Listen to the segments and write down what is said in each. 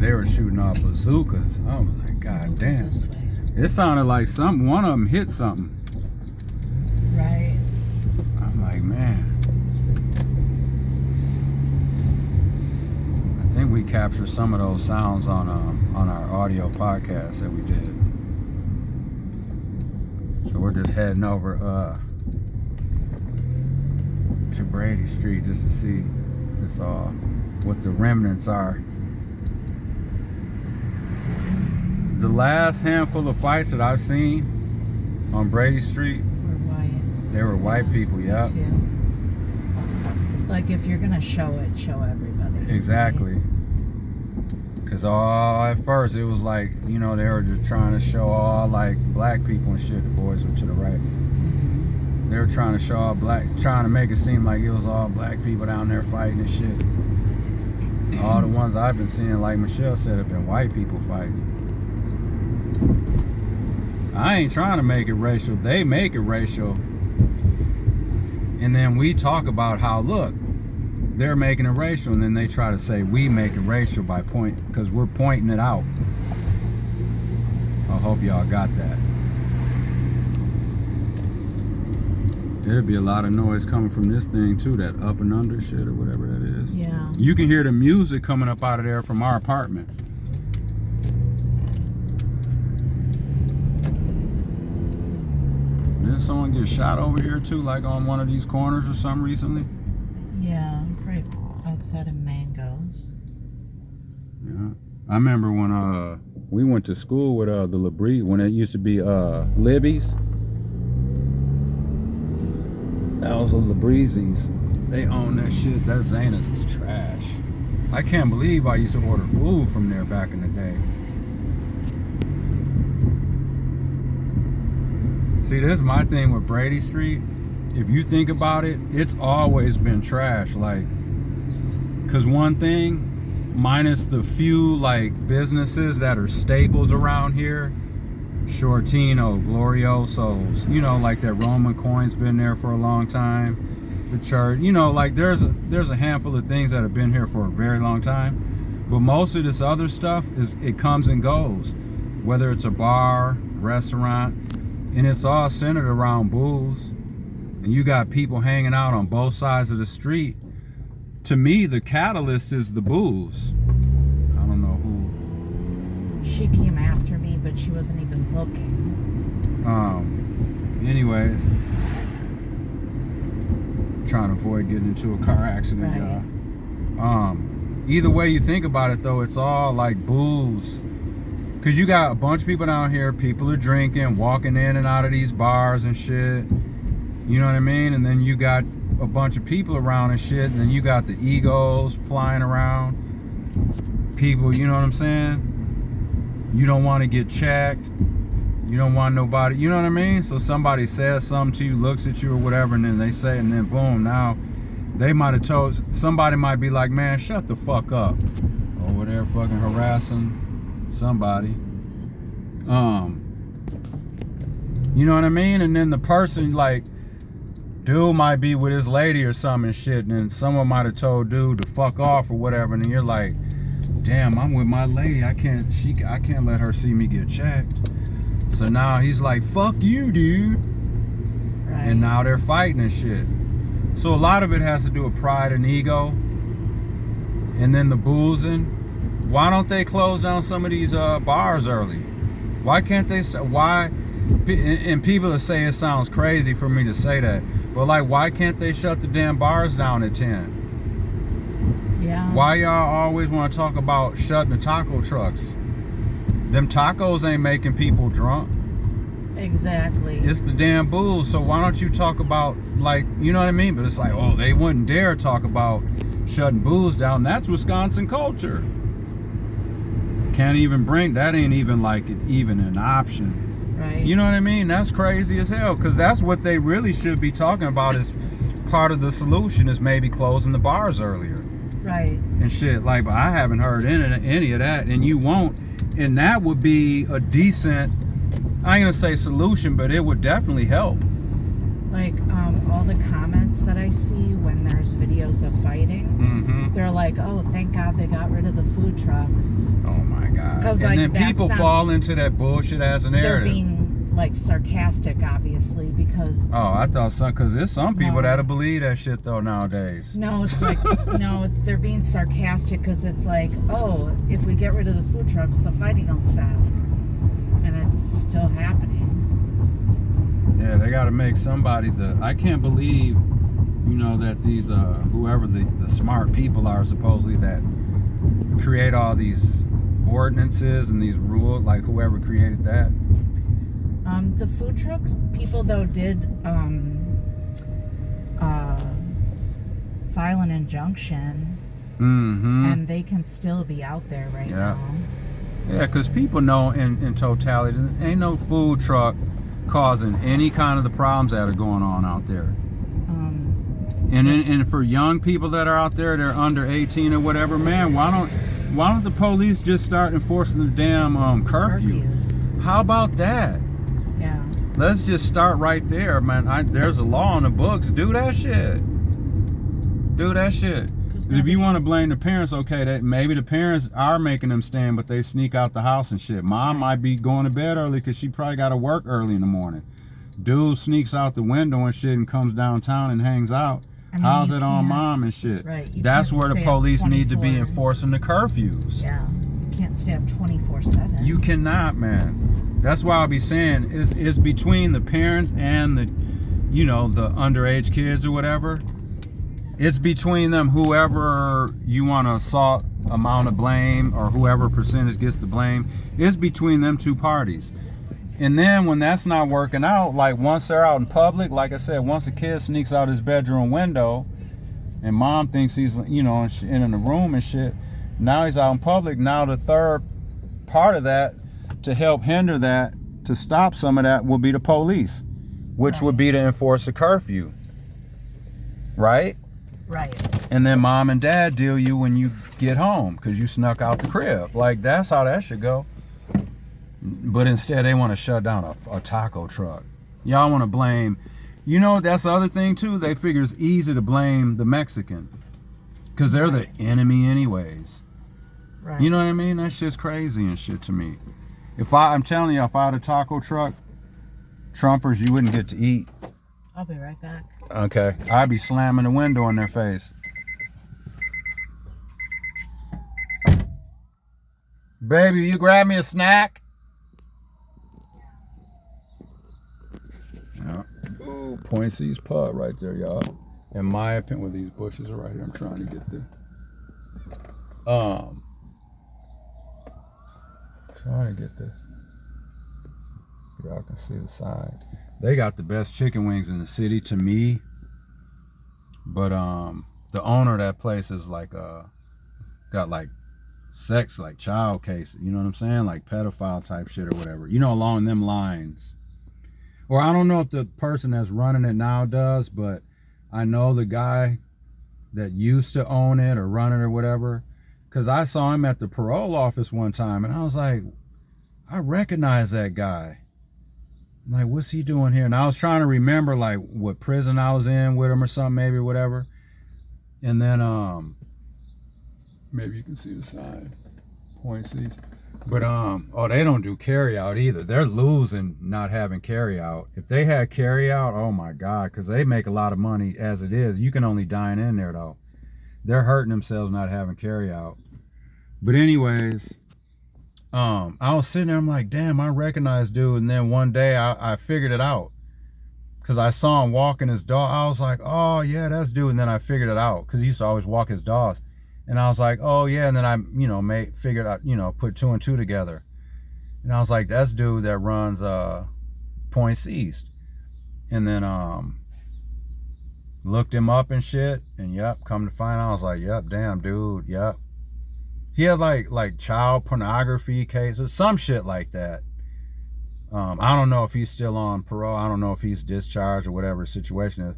they were shooting off bazookas. I was like, God damn. It sounded like one of them hit something. Right. I'm like, man. I think we captured some of those sounds on our audio podcast that we did. So we're just heading over to Brady Street just to see if it's what the remnants are. The last handful of fights that I've seen on Brady Street were white. They were white people, yeah. Like if you're gonna show it, show everybody. Exactly. Because at first it was like, you know, they were just trying to show all like black people and shit. The boys were to the right. They were trying to show all trying to make it seem like it was all black people down there fighting and shit. All the ones I've been seeing, like Michelle said, have been white people fighting. I ain't trying to make it racial. They make it racial. And then we talk about how, look, they're making it racial, and then they try to say we make it racial because we're pointing it out. I hope y'all got that. There'd be a lot of noise coming from this thing too, that up and under shit or whatever that is. Yeah. You can hear the music coming up out of there from our apartment. Didn't someone get shot over here too, like on one of these corners or something recently? Yeah, right outside of Mangoes. Yeah. I remember when we went to school with the Labrie, when it used to be Libby's. That was the Labrie's. They own that shit. That Zana's is trash. I can't believe I used to order food from there back in the day. See, this is my thing with Brady Street. If you think about it, it's always been trash. Like, cause one thing, minus the few like businesses that are staples around here, Shortino, Glorioso's, you know, like that Roman coin's been there for a long time. The church, you know, like there's a handful of things that have been here for a very long time. But most of this other stuff it comes and goes. Whether it's a bar, restaurant, and it's all centered around booze. And you got people hanging out on both sides of the street. To me, the catalyst is the booze. I don't know who. She came after me, but she wasn't even looking. Anyways, trying to avoid getting into a car accident, y'all. Either way you think about it, though, it's all like booze. Because you got a bunch of people down here, people are drinking, walking in and out of these bars and shit. You know what I mean? And then you got a bunch of people around and shit. And then you got the egos flying around. People, you know what I'm saying? You don't want to get checked. You don't want nobody, you know what I mean? So somebody says something to you, looks at you or whatever, and then they say, and then boom, now they might have told, somebody might be like, man, shut the fuck up. Over there fucking harassing somebody. You know what I mean? And then the person, like, dude might be with his lady or something and shit, and then someone might have told dude to fuck off or whatever, and then you're like, damn, I'm with my lady, I can't let her see me get checked. So now he's like, fuck you, dude. Right. And now they're fighting and shit. So a lot of it has to do with pride and ego. And then the boozing. Why don't they close down some of these bars early? Why can't they? Why? And people that say it sounds crazy for me to say that. But like, why can't they shut the damn bars down at 10? Yeah. Why y'all always want to talk about shutting the taco trucks? Them tacos ain't making people drunk. Exactly. It's the damn booze. So why don't you talk about, like, you know what I mean? But it's like, oh, they wouldn't dare talk about shutting booze down. That's Wisconsin culture. Can't even bring, that ain't even like even an option. Right. You know what I mean? That's crazy as hell, because that's what they really should be talking about. Is part of the solution is maybe closing the bars earlier. Right. And shit, like, but I haven't heard any of that, and you won't. And that would be a decent, I ain't gonna say solution, but it would definitely help. Like, all the comments that I see when there's videos of fighting, they're like, oh, thank God they got rid of the food trucks. Oh my God. 'Cause, And like, then people fall into that bullshit as an They're narrative. being, like, sarcastic, obviously, because... Oh, I thought some, because there's some people that'll believe that shit, though, nowadays. No, it's like, no, they're being sarcastic because it's like, oh, if we get rid of the food trucks, the fighting will stop. And it's still happening. Yeah, they got to make somebody I can't believe, you know, that these, whoever the smart people are supposedly that create all these ordinances and these rules, like whoever created that. The food trucks people, though, did file an injunction, and they can still be out there right now. Yeah, because people know in totality, ain't no food truck causing any kind of the problems that are going on out there. And for young people that are out there, they're under 18 or whatever, man, why don't the police just start enforcing the damn curfew? Curfews. How about that? Yeah. Let's just start right there, man. There's a law in the books. Do that shit. Do that shit. If you want to blame the parents, okay, that maybe the parents are making them stand, but they sneak out the house and shit. Mom might be going to bed early because she probably got to work early in the morning. Dude sneaks out the window and shit and comes downtown and hangs out. I mean, how's it on mom and shit? Right. That's where the police need to be enforcing the curfews. Yeah. You can't stay up 24/7. You cannot, man. That's why I'll be saying it's between the parents and the, you know, the underage kids or whatever. It's between them, whoever you want to assault amount of blame or whoever percentage gets the blame. It's between them two parties. And then when that's not working out, like once they're out in public, like I said, once a kid sneaks out his bedroom window and mom thinks he's, you know, in the room and shit, now he's out in public. Now the third part of that to help hinder that, to stop some of that, will be the police, which would be to enforce a curfew. Right? Right. And then mom and dad deal you when you get home because you snuck out the crib. Like, that's how that should go. But instead, they want to shut down a taco truck. Y'all want to blame... You know, that's the other thing, too. They figure it's easy to blame the Mexican because they're the enemy anyways. Right. You know what I mean? That shit's crazy and shit to me. I'm telling you, if I had a taco truck, Trumpers, you wouldn't get to eat. I'll be right back. Okay. I'd be slamming the window in their face. Baby, you grab me a snack? Yeah. Ooh, Point C's pub right there, y'all. In my opinion, with these bushes are right here. I'm trying to get the... Trying to get the... Y'all can see the side. They got the best chicken wings in the city to me. But the owner of that place is like got like sex, like child case, you know what I'm saying? Like pedophile type shit or whatever. You know, along them lines. Or I don't know if the person that's running it now does, but I know the guy that used to own it or run it or whatever. Because I saw him at the parole office one time and I was like, I recognize that guy. I'm like, what's he doing here? And I was trying to remember like what prison I was in with him or something, maybe, whatever. And then maybe you can see the side. Point C's. But oh, they don't do carry out either. They're losing not having carry out. If they had carry out, oh my God, because they make a lot of money as it is. You can only dine in there though. They're hurting themselves not having carry out. But anyways, I was sitting there, I'm like, damn, I recognize dude. And then one day I figured it out. Because I saw him walking his dog. I was like, oh yeah, that's dude. And then I figured it out. Because he used to always walk his dogs. And I was like, oh yeah. And then I, you know, figured out, you know, put two and two together. And I was like, that's dude that runs Points East. And then looked him up and shit. And yep, come to find out, I was like, yep, damn dude, yep. He had like child pornography cases, some shit like that. I don't know if he's still on parole. I don't know if he's discharged or whatever the situation is.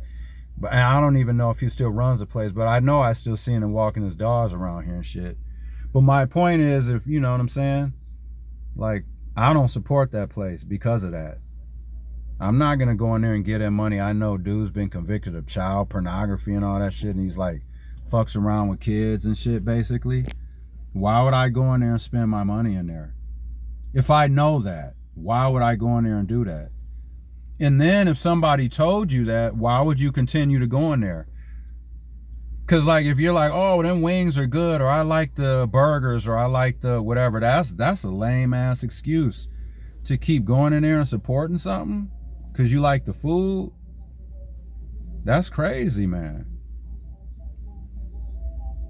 But I don't even know if he still runs the place. But I know I still seen him walking his dogs around here and shit. But my point is, if you know what I'm saying, like I don't support that place because of that. I'm not gonna go in there and get that money. I know dude's been convicted of child pornography and all that shit, and he's like fucks around with kids and shit, basically. Why would I go in there and spend my money in there? If I know that, why would I go in there and do that? And then if somebody told you that, why would you continue to go in there? Because like if you're like, oh, them wings are good, or I like the burgers, or I like the whatever, that's a lame ass excuse to keep going in there and supporting something because you like the food. That's crazy, man.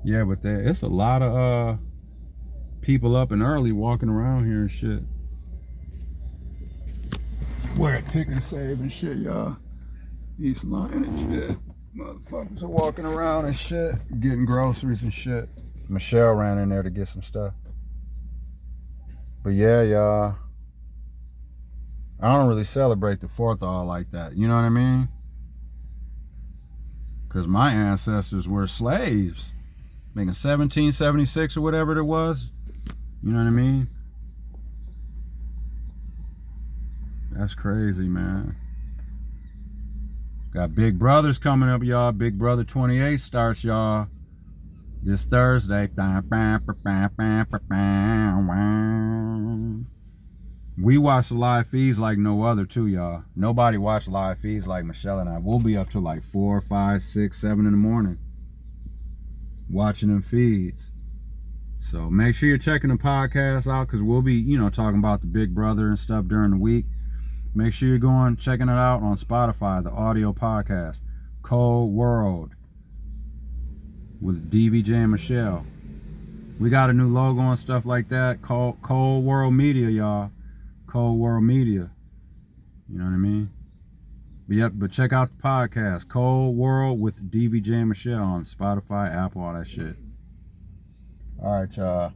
Yeah, but it's a lot of people up and early walking around here and shit. Where Pick and Save and shit, y'all. East Line and shit. Motherfuckers are walking around and shit, getting groceries and shit. Michelle ran in there to get some stuff. But yeah, y'all. I don't really celebrate the 4th all like that. You know what I mean? Because my ancestors were slaves. Making 1776 or whatever it was. You know what I mean? That's crazy, man. Got Big Brothers coming up, y'all. Big Brother 28 starts, y'all, this Thursday. We watch the live feeds like no other, too, y'all. Nobody watch live feeds like Michelle and I. We'll be up till like 4, 5, 6, 7 in the morning watching them feeds. So make sure you're checking the podcast out because we'll be, you know, talking about the Big Brother and stuff during the week. Make sure you're going, checking it out on Spotify, the audio podcast, Cold World with DVJ and Michelle. We got a new logo and stuff like that. Cold World Media, y'all. Cold World Media. You know what I mean? But yep, but check out the podcast, Cold World with DVJ and Michelle on Spotify, Apple, all that shit. All right, y'all.